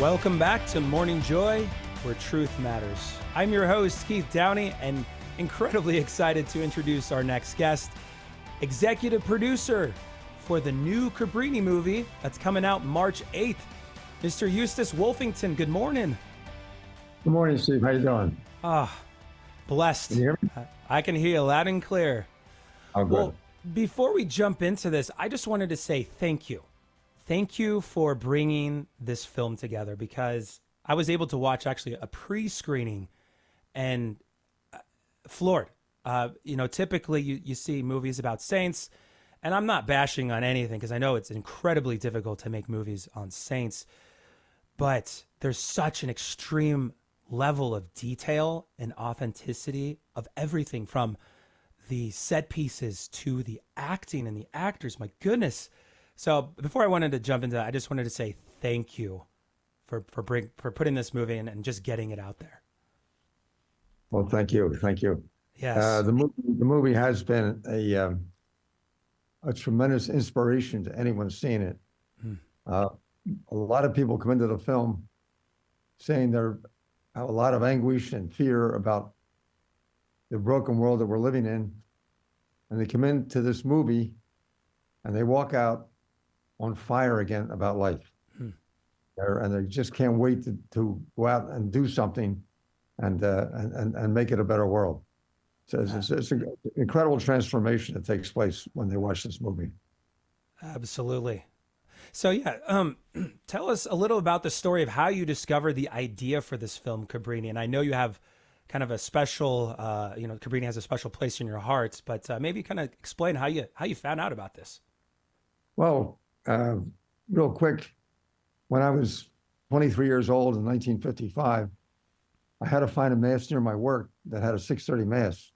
Welcome back to Morning Joy, where truth matters. I'm your host, Keith Downey, and incredibly excited to introduce our next guest, executive producer for the new Cabrini movie that's coming out March 8th, Mr. Eustace Wolfington. Good morning. Good morning, Steve. How you doing? Blessed. Can you hear me? I can hear you loud and clear. Oh, good. Well, before we jump into this, I just wanted to say thank you. Thank you for bringing this film together, because I was able to watch actually a pre-screening and floored. Typically you see movies about saints, and I'm not bashing on anything because I know it's incredibly difficult to make movies on saints, but there's such an extreme level of detail and authenticity of everything from the set pieces to the acting and the actors. My goodness. So before I wanted to jump into that, I just wanted to say thank you for putting this movie in and just getting it out there. Well, thank you. Thank you. Yes. The movie has been a tremendous inspiration to anyone seeing it. A lot of people come into the film saying they have a lot of anguish and fear about the broken world that we're living in. And they come into this movie and they walk out on fire again about life. And they just can't wait to go out and do something and make it a better world. So it's an incredible transformation that takes place when they watch this movie. Absolutely. So tell us a little about the story of how you discovered the idea for this film, Cabrini. And I know you have kind of a special, Cabrini has a special place in your heart, but maybe kind of explain how you found out about this. Well, real quick, when I was 23 years old in 1955, I had to find a mass near my work that had a 6:30 mass.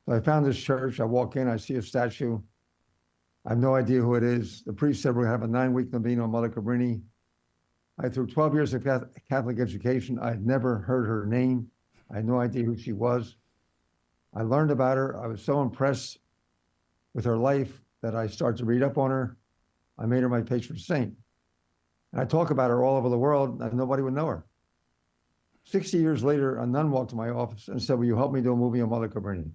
So I found this church. I walk in, I see a statue. I have no idea who it is. The priest said, we're going to have a 9-week novena on Mother Cabrini. Through 12 years of Catholic education, I had never heard her name. I had no idea who she was. I learned about her. I was so impressed with her life that I started to read up on her. I made her my patron saint. And I talk about her all over the world, and nobody would know her. 60 years later, a nun walked to my office and said, will you help me do a movie on Mother Cabrini?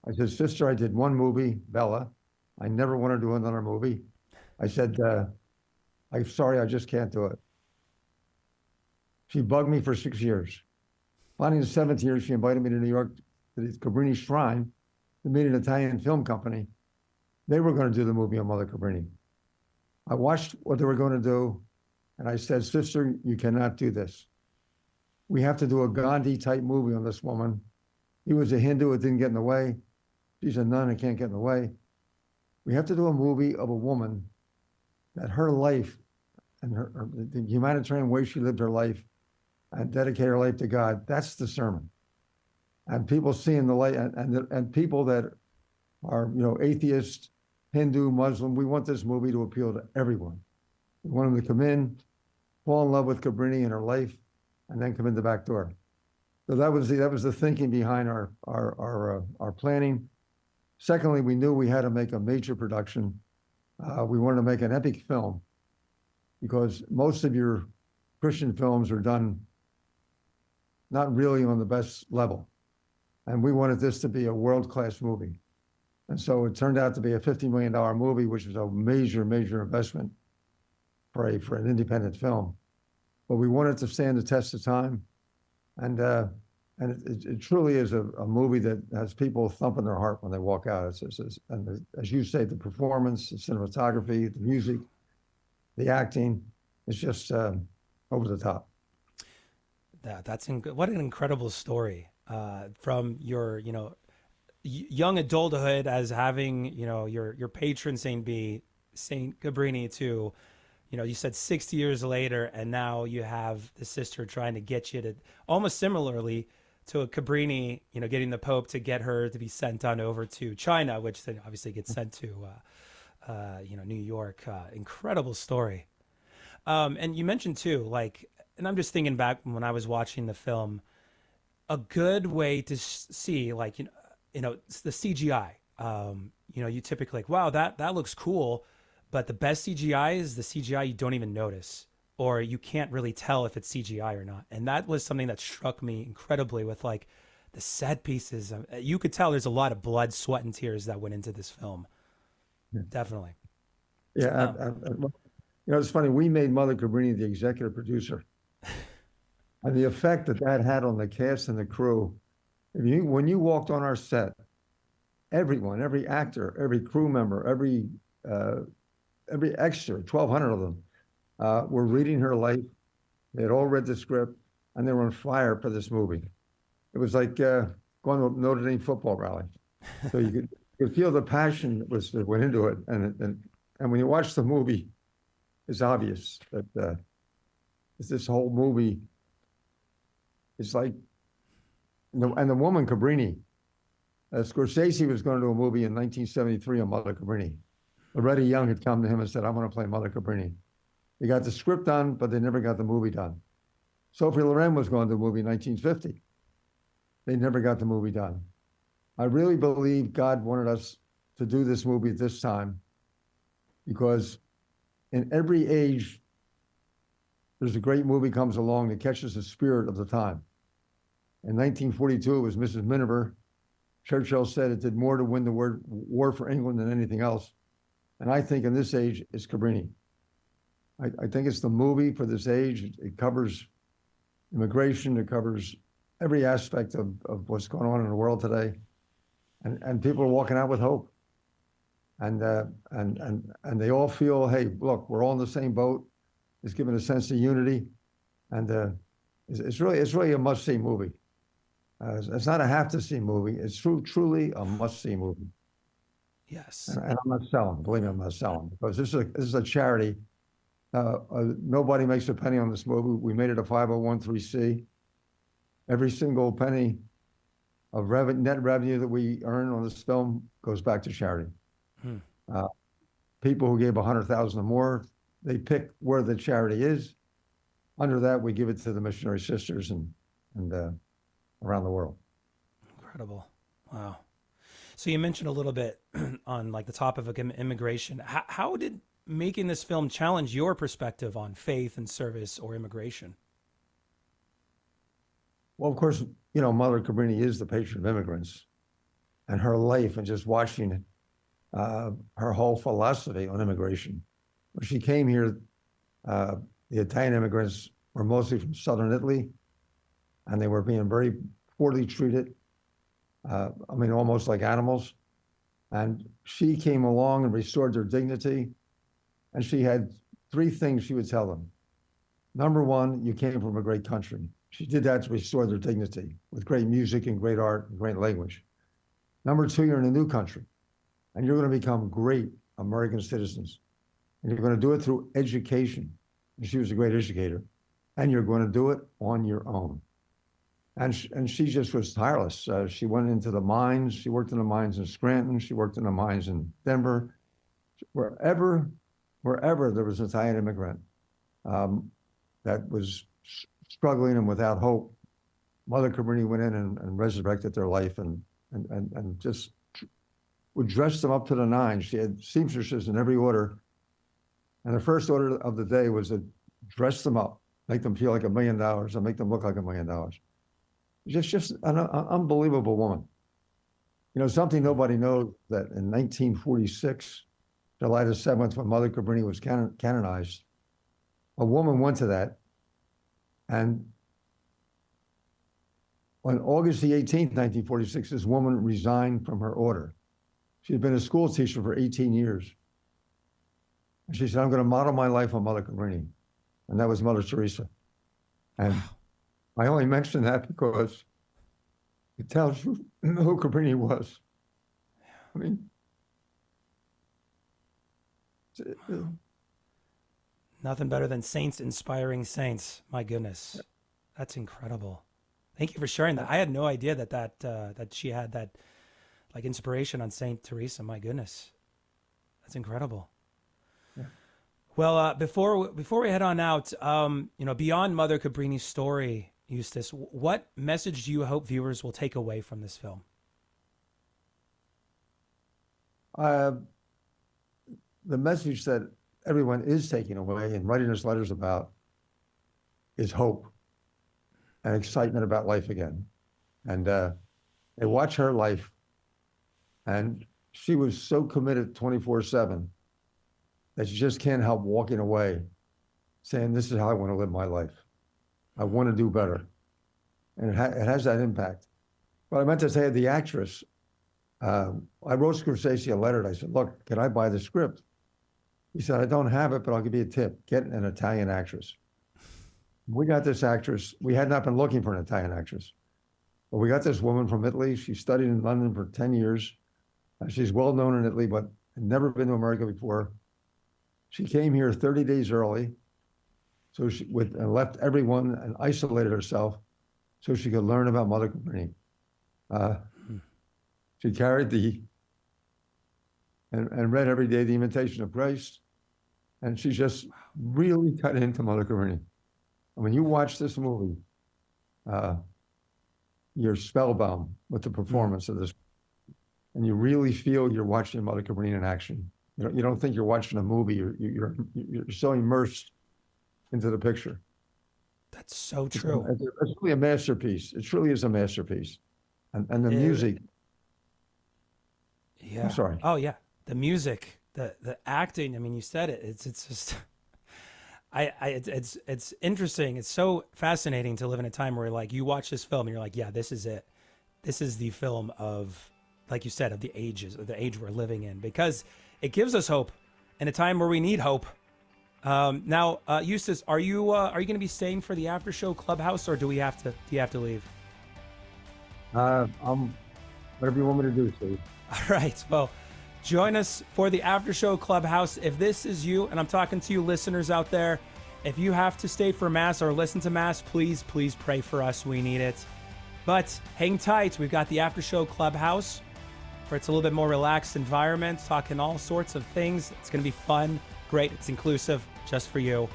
I said, sister, I did one movie, Bella. I never want to do another movie. I said, I'm sorry, I just can't do it. She bugged me for 6 years. Finally, in the 7th year, she invited me to New York to the Cabrini Shrine to meet an Italian film company. They were going to do the movie on Mother Cabrini. I watched what they were going to do, and I said, sister, you cannot do this. We have to do a Gandhi-type movie on this woman. He was a Hindu, it didn't get in the way. She's a nun, it can't get in the way. We have to do a movie of a woman that her life and the humanitarian way she lived her life and dedicated her life to God, that's the sermon. And people seeing the light, and people that are, atheist, Hindu, Muslim, we want this movie to appeal to everyone. We want them to come in, fall in love with Cabrini and her life, and then come in the back door. So that was the thinking behind our planning. Secondly, we knew we had to make a major production. We wanted to make an epic film because most of your Christian films are done not really on the best level. And we wanted this to be a world-class movie. And so it turned out to be a $50 million movie, which was a major, major investment for an independent film. But we wanted to stand the test of time. And it truly is a movie that has people thumping their heart when they walk out. And as you say, the performance, the cinematography, the music, the acting, it's just over the top. What an incredible story from your, young adulthood as having, your patron saint be Saint Cabrini to, you said 60 years later, and now you have the sister trying to get you to almost similarly to a Cabrini, getting the Pope to get her to be sent on over to China, which then obviously gets sent to, New York. Incredible story. And you mentioned too, and I'm just thinking back when I was watching the film, a good way to see, it's the CGI. You typically wow, that looks cool, but the best CGI is the CGI you don't even notice. or you can't really tell if it's CGI or not. And that was something that struck me incredibly with like the set pieces. You could tell there's a lot of blood, sweat, and tears that went into this film. Yeah. Definitely. Yeah, Um, it's funny. We made Mother Cabrini the executive producer, and the effect that that had on the cast and the crew. When you walked on our set, everyone, every actor, every crew member, uh, every extra, 1,200 of them, were reading her life. They had all read the script, and they were on fire for this movie. It was like going to a Notre Dame football rally. So you could feel the passion that went into it, and when you watch the movie, it's obvious that this whole movie is like, and the woman Cabrini, Scorsese was going to do a movie in 1973 on Mother Cabrini. Loretta Young had come to him and said, "I want to play Mother Cabrini." They got the script done, but they never got the movie done. Sophie Loren was going to do a movie in 1950. They never got the movie done. I really believe God wanted us to do this movie at this time because in every age, there's a great movie comes along that catches the spirit of the time. In 1942, it was Mrs. Miniver. Churchill said it did more to win the war for England than anything else. And I think in this age, it's Cabrini. I think it's the movie for this age. It covers immigration. It covers every aspect of what's going on in the world today. And people are walking out with hope. And they all feel, hey, look, we're all in the same boat. It's given a sense of unity. And it's really a must-see movie. It's not a have-to-see movie. It's truly a must-see movie. yes. And I'm not selling. Believe me, I'm not selling because this is a charity. Nobody makes a penny on this movie. We made it a 501(c). Every single penny of net revenue that we earn on this film goes back to charity. Hmm. People who gave 100,000 or more, they pick where the charity is. Under that, we give it to the missionary sisters and around the world. Incredible. Wow. So you mentioned a little bit on like the topic of immigration. How did making this film challenge your perspective on faith and service or immigration? Well, of course, Mother Cabrini is the patron of immigrants, and her life and just watching her whole philosophy on immigration. When she came here, the Italian immigrants were mostly from southern Italy, and they were being very poorly treated. Almost like animals. And she came along and restored their dignity. And she had three things she would tell them. Number one, you came from a great country. She did that to restore their dignity with great music and great art and great language. Number two, you're in a new country and you're going to become great American citizens. And you're going to do it through education. And she was a great educator. And you're going to do it on your own. And she just was tireless. She went into the mines. She worked in the mines in Scranton. She worked in the mines in Denver. Wherever there was an Italian immigrant that was struggling and without hope, Mother Cabrini went in and resurrected their life and just would dress them up to the nines. She had seamstresses in every order. And the first order of the day was to dress them up, make them feel like $1 million and make them look like $1 million. Just an unbelievable woman. Something nobody knows that in 1946, July the 7th, when Mother Cabrini was canonized, a woman went to that. And on August the 18th, 1946, this woman resigned from her order. She had been a school teacher for 18 years. And she said, I'm going to model my life on Mother Cabrini. And that was Mother Teresa. And I only mention that because it tells you who Cabrini was. I mean, Nothing better than saints inspiring saints. My goodness, that's incredible. Thank you for sharing that. I had no idea that she had that like inspiration on Saint Teresa. My goodness, that's incredible. Yeah. Well, before we head on out, beyond Mother Cabrini's story, Eustace, what message do you hope viewers will take away from this film? The message that everyone is taking away and writing us letters about is hope and excitement about life again. And they watch her life, and she was so committed 24/7 that you just can't help walking away saying, this is how I want to live my life. I want to do better. And it has that impact. But I meant to say, the actress, I wrote Scorsese a letter and I said, look, can I buy the script? He said, I don't have it, but I'll give you a tip. Get an Italian actress. We got this actress. We had not been looking for an Italian actress, but we got this woman from Italy. She studied in London for 10 years. She's well known in Italy, but had never been to America before. She came here 30 days early. So she left everyone and isolated herself so she could learn about Mother Cabrini. She carried and read every day the Imitation of Christ. And she just really cut into Mother Cabrini. And when you watch this movie, you're spellbound with the performance of this. And you really feel you're watching Mother Cabrini in action. You don't think you're watching a movie. You're so immersed into the picture. That's so true. It's really a masterpiece. It truly is a masterpiece. And the music. Yeah. I'm sorry. Oh yeah. The music, the acting. I mean, you said it. It's just, it's interesting. It's so fascinating to live in a time where like you watch this film and you're like, yeah, this is it. This is the film of, like you said, of the ages, of the age we're living in, because it gives us hope in a time where we need hope. Now, Eustace, are you going to be staying for the after show Clubhouse, or do you have to leave? Whatever you want me to do, Steve. All right. Well, join us for the after show Clubhouse. If this is you, and I'm talking to you listeners out there, if you have to stay for Mass or listen to Mass, please pray for us. We need it. But hang tight. We've got the after show Clubhouse, where it's a little bit more relaxed environment, talking all sorts of things. It's going to be fun. Great. It's inclusive, just for you.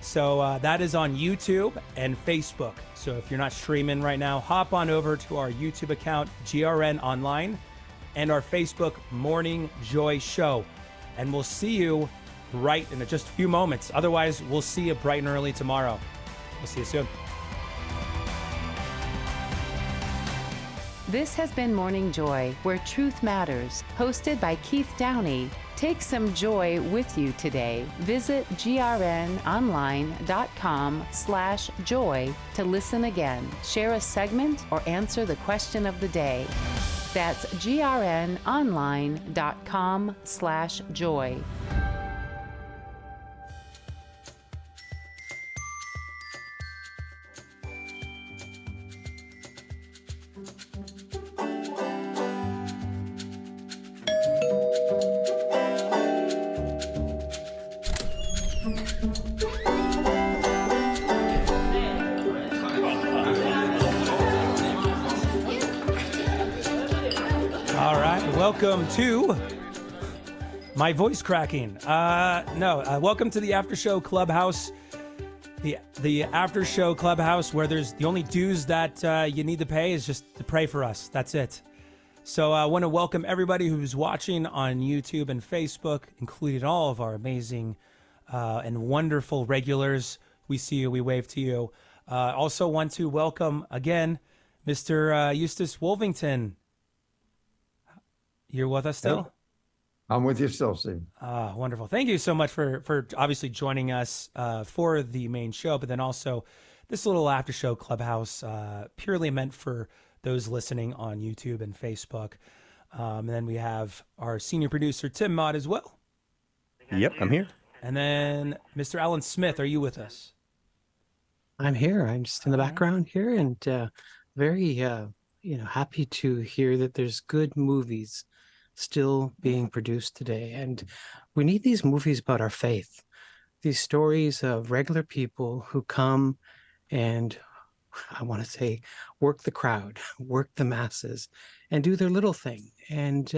So that is on YouTube and Facebook. So if you're not streaming right now, hop on over to our YouTube account, GRN Online, and our Facebook Morning Joy Show. And we'll see you right in just a few moments. Otherwise, we'll see you bright and early tomorrow. We'll see you soon. This has been Morning Joy, where truth matters, hosted by Keith Downey. Take some joy with you today. Visit grnonline.com/joy to listen again, share a segment, or answer the question of the day. That's grnonline.com/joy. Welcome to my voice cracking. Welcome to the After Show Clubhouse. The After Show Clubhouse, where there's the only dues that you need to pay is just to pray for us. That's it. So I want to welcome everybody who's watching on YouTube and Facebook, including all of our amazing and wonderful regulars. We see you. We wave to you. Also want to welcome again Mr. Eustace Wolfington. You're with us still? I'm with you still, Steve. Wonderful. Thank you so much for obviously joining us for the main show, but then also this little after show Clubhouse, purely meant for those listening on YouTube and Facebook. And then we have our senior producer, Tim Mott, as well. Yep, I'm here. And then Mr. Alan Smith, are you with us? I'm here. I'm just in the background here, and very happy to hear that there's good movies still being produced today. And we need these movies about our faith, these stories of regular people who come and, I want to say, work the crowd, work the masses, and do their little thing. And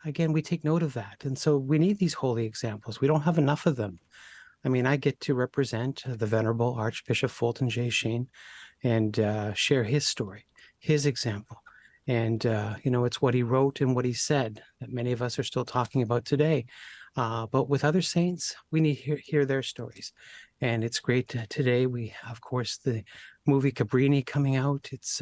again, we take note of that. And so we need these holy examples. We don't have enough of them. I mean, I get to represent the Venerable Archbishop Fulton J. Sheen and share his story, his example. And, it's what he wrote and what he said that many of us are still talking about today. But with other saints, we need to hear their stories. And it's great today. We, of course, the movie Cabrini coming out. It's,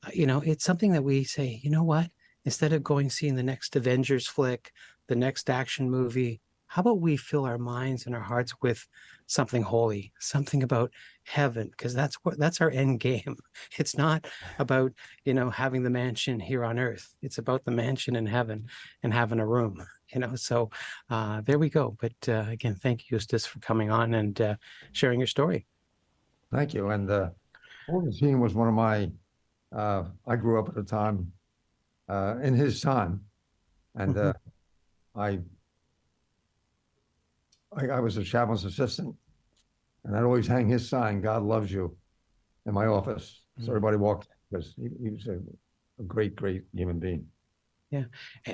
it's something that we say, you know what? Instead of going seeing the next Avengers flick, the next action movie, how about we fill our minds and our hearts with something holy, something about heaven, because that's our end game. It's not about, having the mansion here on earth. It's about the mansion in heaven and having a room, So there we go. But again, thank you, Eustace, for coming on and sharing your story. Thank you. And Fulton Sheen was one of my, I grew up at a time in his time. And I was a chaplain's assistant, and I'd always hang his sign, "God loves you," in my office. So everybody walked, because he was a great, great human being. Yeah.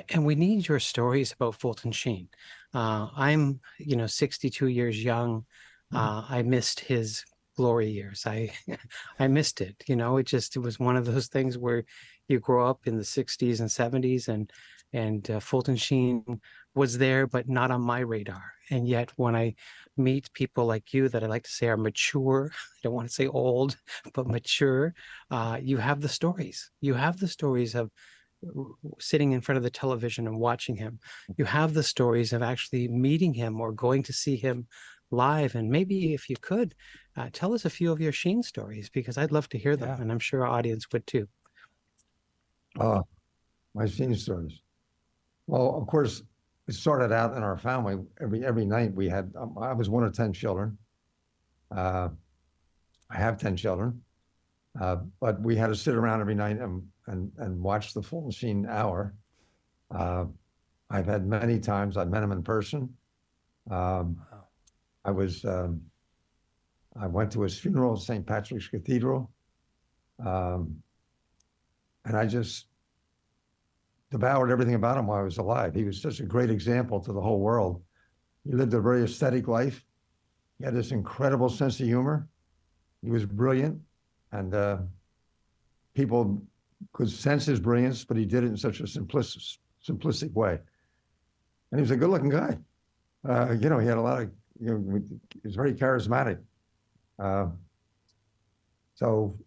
And we need your stories about Fulton Sheen. I'm, 62 years young. I missed his glory years. I missed it. It was one of those things where you grow up in the 60s and 70s, and Fulton Sheen was there, but not on my radar. And yet when I meet people like you that I like to say are mature, I don't want to say old, but mature, you have the stories. You have the stories of sitting in front of the television and watching him. You have the stories of actually meeting him or going to see him live. And maybe if you could tell us a few of your Sheen stories, because I'd love to hear them, and I'm sure our audience would too. My Sheen stories. Well, of course, it started out in our family. Every night we had, I was one of 10 children. I have 10 children. But we had to sit around every night and watch the Fulton Sheen hour. I've had many times, I've met him in person. I went to his funeral at St. Patrick's Cathedral. And I just devoured everything about him while I was alive. He was such a great example to the whole world. He lived a very aesthetic life. He had this incredible sense of humor. He was brilliant. And people could sense his brilliance, but he did it in such a simplistic way. And he was a good-looking guy. He had a lot of, he was very charismatic. So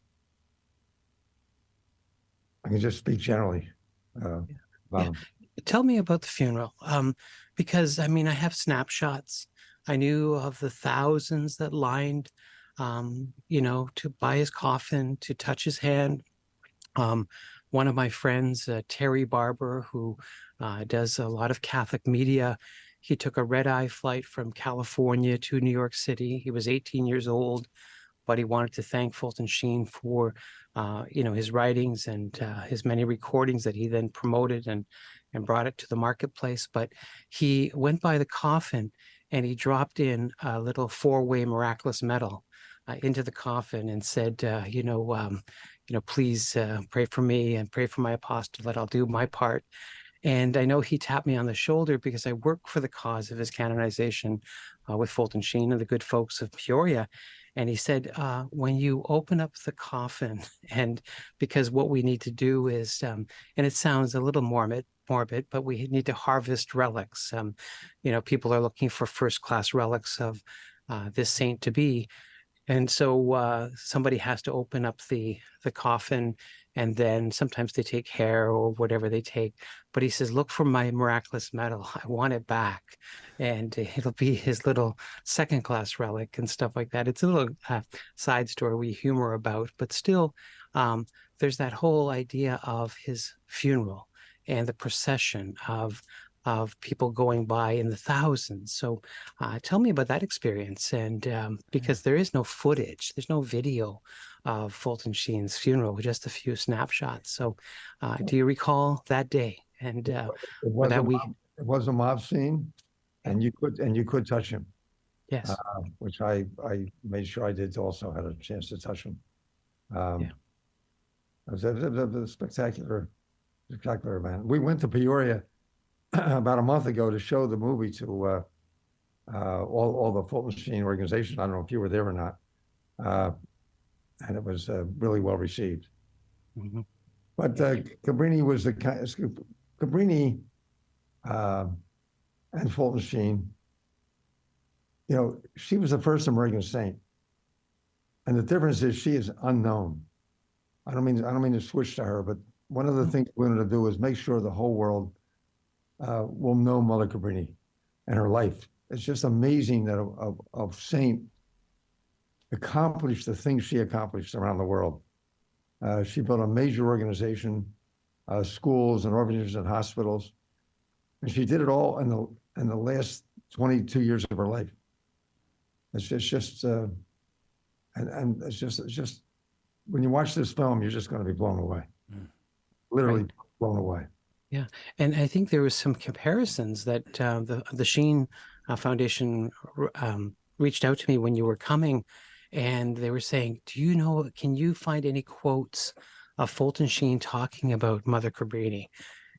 I can just speak generally about him. Tell me about the funeral, because I have snapshots. I knew of the thousands that lined to buy his coffin, to touch his hand. One of my friends, Terry Barber, who does a lot of Catholic media, he took a red-eye flight from California to New York City. He was 18 years old, but he wanted to thank Fulton Sheen for, his writings and his many recordings that he then promoted and brought it to the marketplace. But he went by the coffin and he dropped in a little 4-way miraculous medal into the coffin and said, please pray for me and pray for my apostolate. I'll do my part. And I know he tapped me on the shoulder because I work for the cause of his canonization with Fulton Sheen and the good folks of Peoria. And he said, when you open up the coffin, and because what we need to do is, and it sounds a little morbid, but we need to harvest relics. People are looking for first-class relics of this saint to be. And so somebody has to open up the coffin, and then sometimes they take hair or whatever they take. But he says, look for my miraculous medal. I want it back. And it'll be his little second-class relic and stuff like that. It's a little side story we humor about, but still there's that whole idea of his funeral and the procession of people going by in the thousands. So tell me about that experience. And because there is no footage, there's no video of Fulton Sheen's funeral, just a few snapshots. So do you recall that day and or that week? It was a mob scene, and you could touch him. Yes. Which I made sure I did, also had a chance to touch him. It was a spectacular event. We went to Peoria about a month ago to show the movie to all the Fulton Sheen organization. I don't know if you were there or not. And it was really well received. Mm-hmm. But Cabrini was the kind. Cabrini, and Fulton Sheen, you know, she was the first American saint. And the difference is she is unknown. I don't mean to switch to her, but one of the things we wanted to do is make sure the whole world will know Mother Cabrini and her life. It's just amazing that a saint accomplished the things she accomplished around the world. She built a major organization, schools and orphanages and hospitals, and she did it all in the last 22 years of her life. It's just and it's just when you watch this film, you're just going to be blown away, literally Right. blown away. Yeah, and I think there was some comparisons that the Sheen Foundation reached out to me when you were coming, and they were saying, "Do you know? Can you find any quotes of Fulton Sheen talking about Mother Cabrini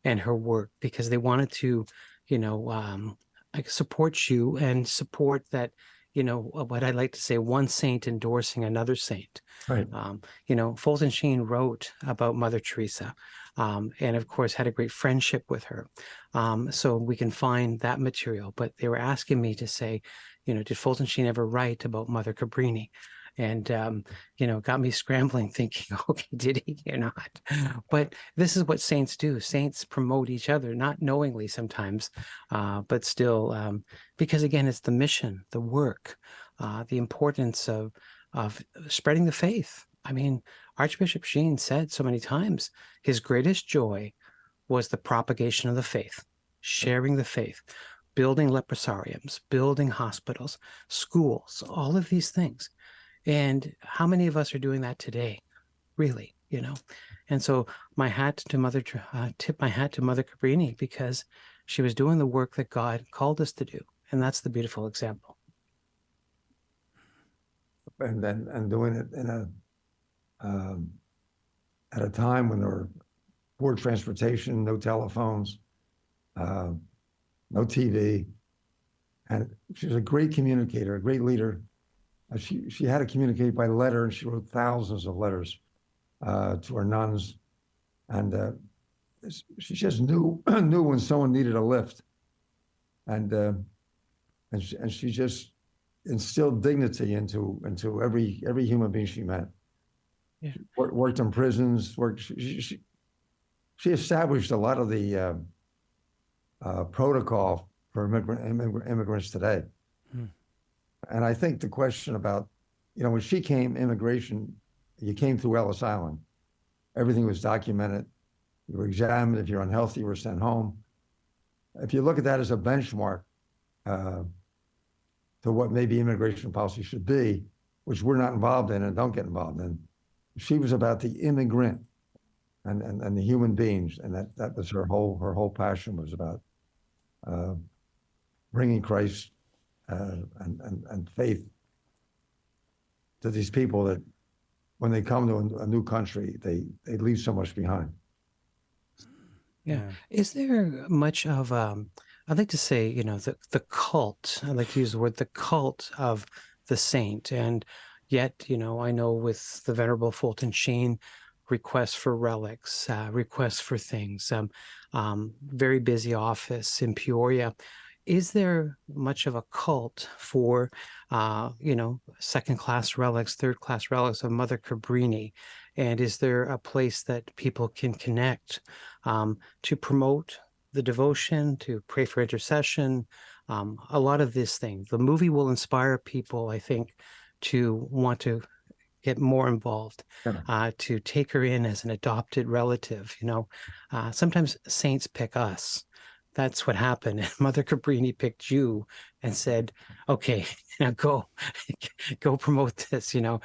and her work?" Because they wanted to, you know, like support you and support that. You know what I like to say: one saint endorsing another saint. Right. You know, Fulton Sheen wrote about Mother Teresa. And of course had a great friendship with her. So we can find that material. But they were asking me to say, you know, did Fulton Sheen ever write about Mother Cabrini? And, you know, got me scrambling thinking, okay, did he or not? But this is what saints do. Saints promote each other, not knowingly sometimes, but still, because again, it's the mission, the work, the importance of spreading the faith. I mean, Archbishop Sheen said so many times, his greatest joy was the propagation of the faith, sharing the faith, building leprosariums, building hospitals, schools, all of these things. And how many of us are doing that today, really, you know? And so my hat to Mother, tip my hat to Mother Cabrini, because she was doing the work that God called us to do. And that's the beautiful example. And doing it in at a time when there were poor transportation, no telephones, no TV, and she was a great communicator, a great leader. She had to communicate by letter, and she wrote thousands of letters to her nuns, and she just knew knew when someone needed a lift, and she just instilled dignity into every human being she met. Yeah. She worked in prisons. She established a lot of the protocol for immigrants today. And I think the question about, you know, when she came, immigration, you came through Ellis Island. Everything was documented. You were examined. If you're unhealthy, you were sent home. If you look at that as a benchmark to what maybe immigration policy should be, which we're not involved in and don't get involved in, she was about the immigrant and the human beings, and that was her whole passion was about bringing Christ and faith to these people that when they come to a new country, they leave so much behind. Yeah. Is there much of I'd like to say, you know, the cult, I like to use the word the cult of the saint. And yet, you know, I know with the Venerable Fulton Sheen, requests for relics, requests for things, very busy office in Peoria. Is there much of a cult for, you know, second-class relics, third-class relics of Mother Cabrini? And is there a place that people can connect to promote the devotion, to pray for intercession, a lot of this thing? The movie will inspire people, I think, to want to get more involved, to take her in as an adopted relative. You know, sometimes saints pick us. That's what happened. And Mother Cabrini picked you and said, okay, now go promote this, you know.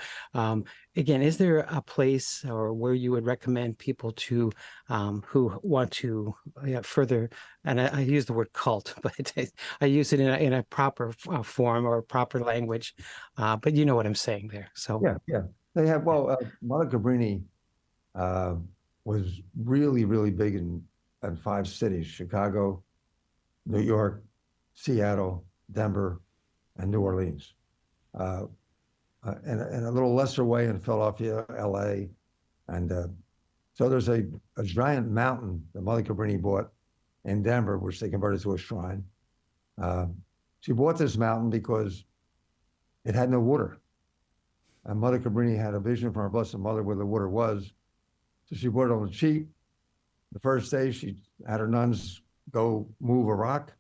Again, is there a place or where you would recommend people to who want to further, and I use the word cult, but I use it in a proper form or proper language, but you know what I'm saying there. So yeah. They have, Mother Cabrini was really big in 5 cities: Chicago, New York, Seattle, Denver, and New Orleans. And in a little lesser way in Philadelphia, LA. And so there's a giant mountain that Mother Cabrini bought in Denver, which they converted to a shrine. Uh, she bought this mountain because it had no water. And Mother Cabrini had a vision from her Blessed Mother where the water was. So she bought it on the cheap. The first day, she had her nuns go move a rock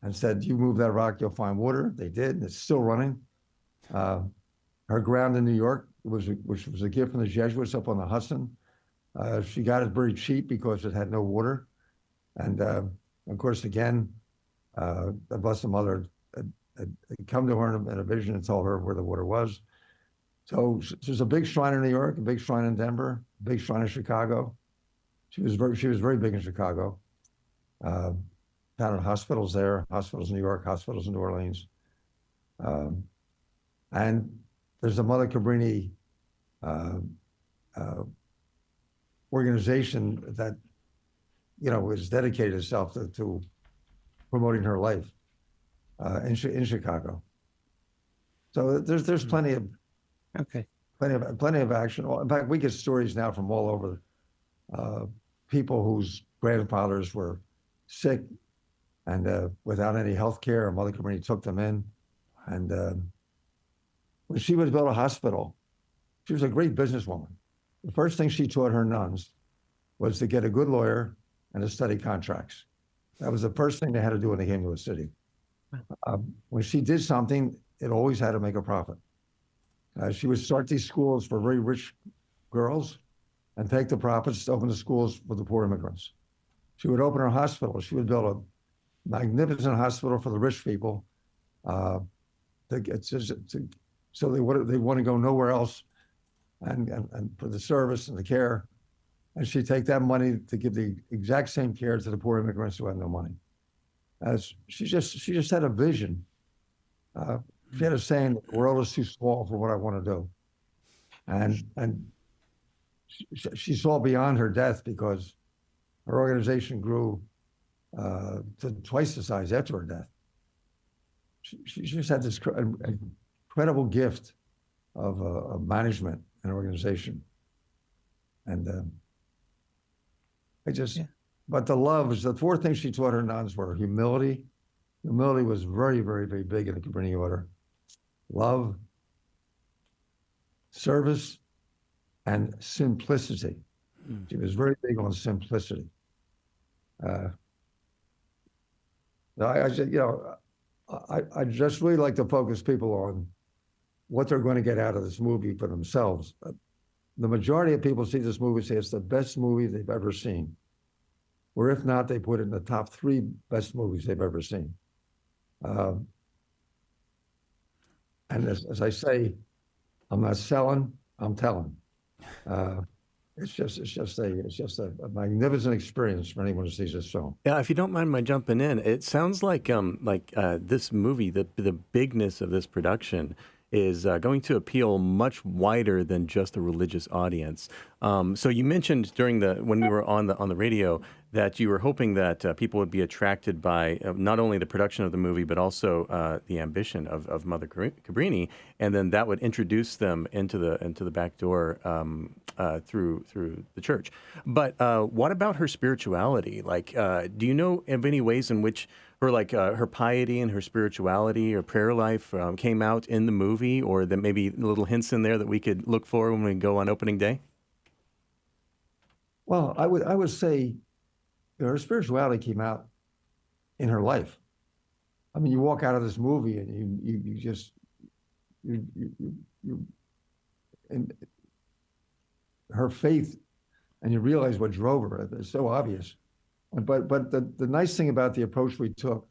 and said, "You move that rock, you'll find water." They did, and it's still running. Her ground in New York, which was a gift from the Jesuits up on the Hudson. She got it very cheap because it had no water. And of course, again, the Blessed Mother had come to her in a vision and told her where the water was. So there's a big shrine in New York, a big shrine in Denver, a big shrine in Chicago. She was very big in Chicago. Founded hospitals there, hospitals in New York, hospitals in New Orleans. And there's a Mother Cabrini organization that, has dedicated itself to promoting her life in Chicago. So there's plenty of Okay. plenty of action. In fact, we get stories now from all over. People whose grandfathers were sick and without any health care, Mother Cabrini took them in. And when she would build a hospital, she was a great businesswoman. The first thing she taught her nuns was to get a good lawyer and to study contracts. That was the first thing they had to do when they came to a city. When she did something, it always had to make a profit. She would start these schools for very rich girls and take the profits to open the schools for the poor immigrants. She would open her hospital. She would build a magnificent hospital for the rich people. So they want to go nowhere else, and for the service and the care. And she'd take that money to give the exact same care to the poor immigrants who had no money. She just had a vision. She had a saying, "The world is too small for what I want to do," and she saw beyond her death because her organization grew to twice the size after her death. She just had this incredible gift of management and organization, and but the four things she taught her nuns were humility. Humility was very, very, very big in the Cabrini order. Love, service, and simplicity. She was very big on simplicity. I just really like to focus people on what they're going to get out of this movie for themselves. The majority of people see this movie say it's the best movie they've ever seen. Or if not, they put it in the top 3 best movies they've ever seen. And as I say, I'm not selling, I'm telling. It's just a magnificent experience for anyone who sees this film. Yeah, if you don't mind my jumping in, it sounds like this movie, the bigness of this production is going to appeal much wider than just a religious audience. So you mentioned when we were on the radio that you were hoping that people would be attracted by not only the production of the movie but also the ambition of Mother Cabrini, and then that would introduce them into the back door through the church. But what about her spirituality? Like, do you know of any ways in which her piety and her spirituality or prayer life came out in the movie, or that maybe little hints in there that we could look for when we go on opening day? Well, I would say her spirituality came out in her life. I mean, you walk out of this movie and and her faith, and you realize what drove her. It's so obvious. But the nice thing about the approach we took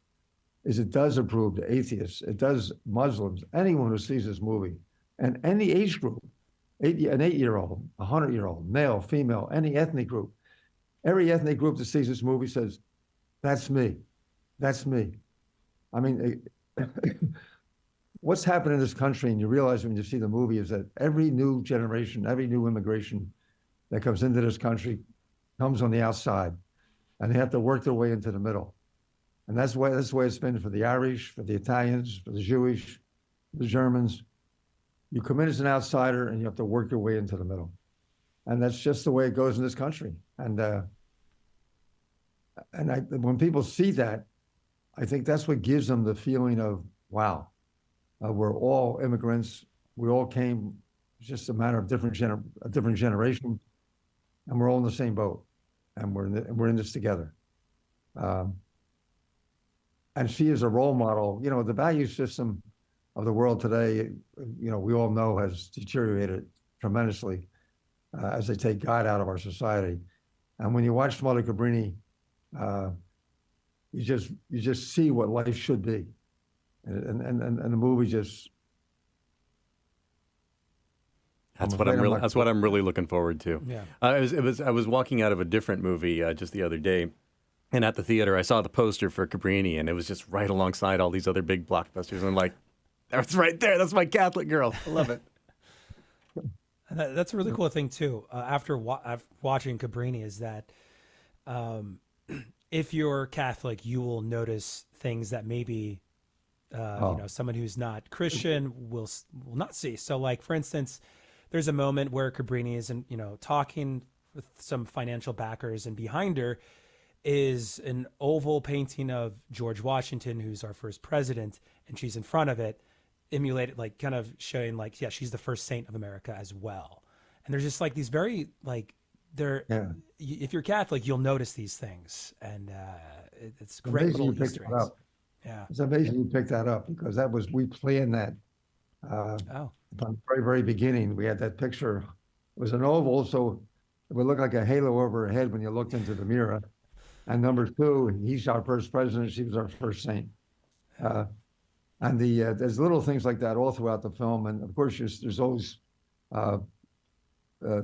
is it does approve to atheists, it does Muslims, anyone who sees this movie, and any age group, an 8-year-old, a 100-year-old, male, female, any ethnic group. Every ethnic group that sees this movie says, "That's me. That's me." I mean, what's happened in this country, and you realize when you see the movie, is that every new generation, every new immigration that comes into this country comes on the outside, and they have to work their way into the middle. And that's the way it's been for the Irish, for the Italians, for the Jewish, the Germans. You come in as an outsider, and you have to work your way into the middle. And that's just the way it goes in this country. And when people see that, I think that's what gives them the feeling of, wow, we're all immigrants. We all came, it's just a matter of a different generation, and we're all in the same boat, and we're in this together. Um, and she is a role model. You know, the value system of the world today, you know, we all know has deteriorated tremendously as they take God out of our society. And when you watch Mother Cabrini, uh, you just see what life should be, and the movie just. That's what I'm really looking forward to. Yeah. I was walking out of a different movie just the other day, and at the theater I saw the poster for Cabrini, and it was just right alongside all these other big blockbusters. And I'm like, that's right there. That's my Catholic girl. I love it. And that's a really cool thing too. After watching Cabrini, is that if you're Catholic, you will notice things that maybe you know, someone who's not Christian will not see. So, like for instance, there's a moment where Cabrini is, you know, talking with some financial backers, and behind her is an oval painting of George Washington, who's our first president, and she's in front of it, emulated, like kind of showing like, yeah, she's the first saint of America as well. And there's just like these very like if you're Catholic, you'll notice these things, and it's great little Easter eggs. Yeah, it's amazing you picked that up, because we planned that. From the very, very beginning, we had that picture. It was an oval, so it would look like a halo over her head when you looked into the mirror. And number two, he's our first president. She was our first saint. And there's little things like that all throughout the film. And of course, there's always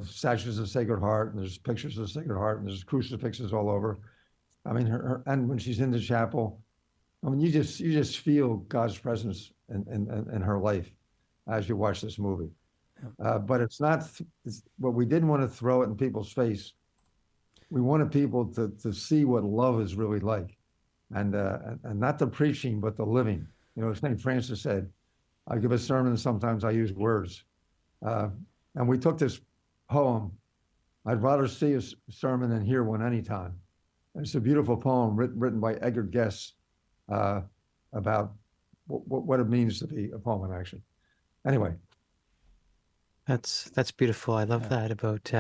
statues of Sacred Heart, and there's pictures of Sacred Heart, and there's crucifixes all over. I mean, and when she's in the chapel, I mean, you just feel God's presence in her life as you watch this movie. But it's not what we didn't want to throw it in people's face. We wanted people to see what love is really like, and not the preaching, but the living. You know, St. Francis said, I give a sermon, sometimes I use words. And we took this poem, I'd rather see a sermon than hear one anytime. And it's a beautiful poem written by Edgar Guess about what it means to be a poem in action. Anyway. That's beautiful. I love that about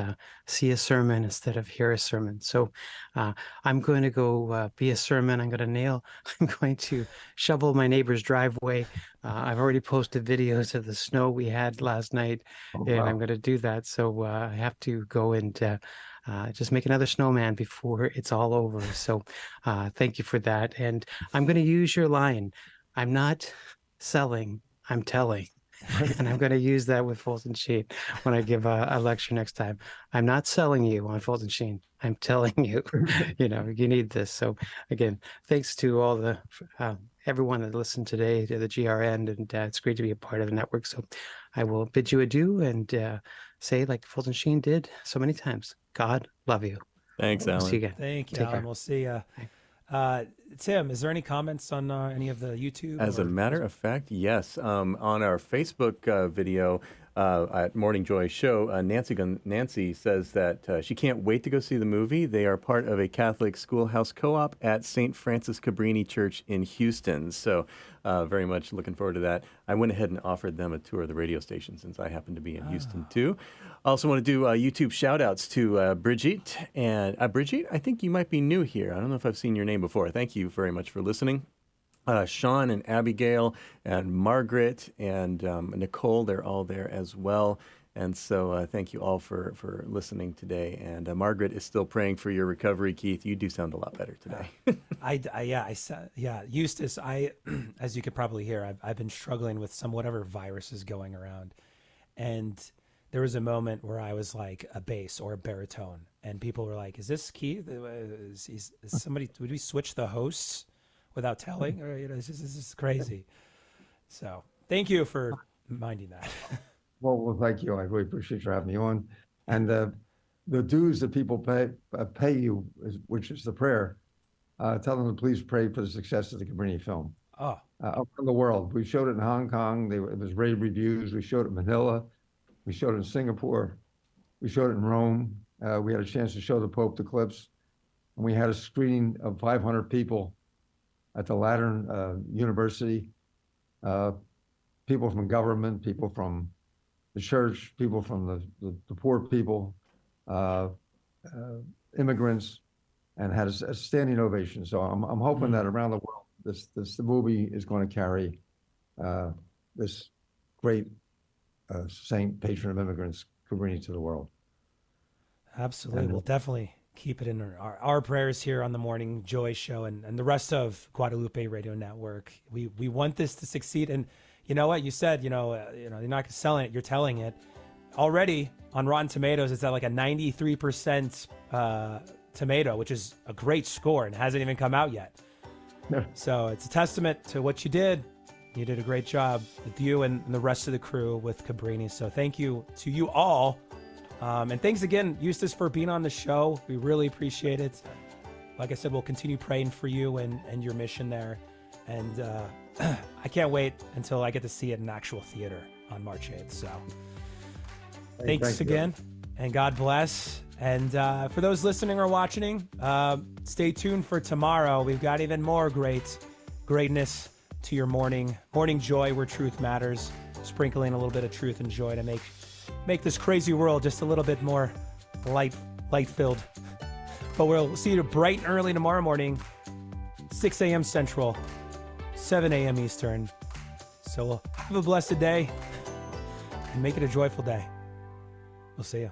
see a sermon instead of hear a sermon. So I'm going to go be a sermon. I'm going to shovel my neighbor's driveway. I've already posted videos of the snow we had last night, and I'm going to do that. So I have to go and just make another snowman before it's all over. So thank you for that. And I'm going to use your line. I'm not selling, I'm telling. And I'm going to use that with Fulton Sheen when I give a lecture next time. I'm not selling you on Fulton Sheen. I'm telling you, you know, you need this. So again, thanks to all the everyone that listened today to the GRN, and it's great to be a part of the network. So I will bid you adieu and say, like Fulton Sheen did so many times, God love you. Thanks, Alan. See you again. Thank you, Take Alan. care. We'll see you. Tim, is there any comments on any of the YouTube? As a matter of fact, yes. On our Facebook video at Morning Joy Show, Nancy says that she can't wait to go see the movie. They are part of a Catholic schoolhouse co-op at St. Francis Cabrini Church in Houston. So very much looking forward to that. I went ahead and offered them a tour of the radio station since I happen to be in Houston too. I also want to do YouTube shout outs to Brigitte. And Brigitte, I think you might be new here. I don't know if I've seen your name before. Thank you very much for listening. Sean and Abigail and Margaret and Nicole, they're all there as well. And so thank you all for listening today. And Margaret is still praying for your recovery, Keith. You do sound a lot better today. Eustace, as you could probably hear, I've been struggling with whatever virus is going around. And there was a moment where I was like a bass or a baritone, and people were like, is this Keith? Is somebody, would we switch the hosts without telling? Or, you know, it's just crazy. So thank you for minding that. Well, thank you. I really appreciate you having me on. And the dues that people pay you, which is the prayer, tell them to please pray for the success of the Cabrini film. Around the world. We showed it in Hong Kong. It was rave reviews. We showed it in Manila. We showed it in Singapore. We showed it in Rome. We had a chance to show the Pope the clips. And we had a screening of 500 people at the Lateran University, people from government, people from the church, people from the poor people, immigrants, and had a standing ovation. So I'm hoping that around the world, the movie is going to carry this great saint, patron of immigrants, Cabrini, to the world. Absolutely. And- We'll definitely keep it in our prayers here on the Morning Joy Show and the rest of Guadalupe Radio Network. We want this to succeed. And you know what? You said, you're not selling it, you're telling it. Already on Rotten Tomatoes, it's at like a 93% tomato, which is a great score and hasn't even come out yet. Yeah. So it's a testament to what you did. You did a great job with you and the rest of the crew with Cabrini. So thank you to you all. And thanks again, Eustace, for being on the show. We really appreciate it. Like I said, we'll continue praying for you and your mission there. And I can't wait until I get to see it in actual theater on March 8th. So thanks thank you. again, and God bless. And for those listening or watching, stay tuned for tomorrow. We've got even more greatness to your morning joy, where truth matters, sprinkling a little bit of truth and joy to make this crazy world just a little bit more light-filled. But we'll see you bright and early tomorrow morning, 6 a.m. Central, 7 a.m. Eastern. So have a blessed day and make it a joyful day. We'll see you.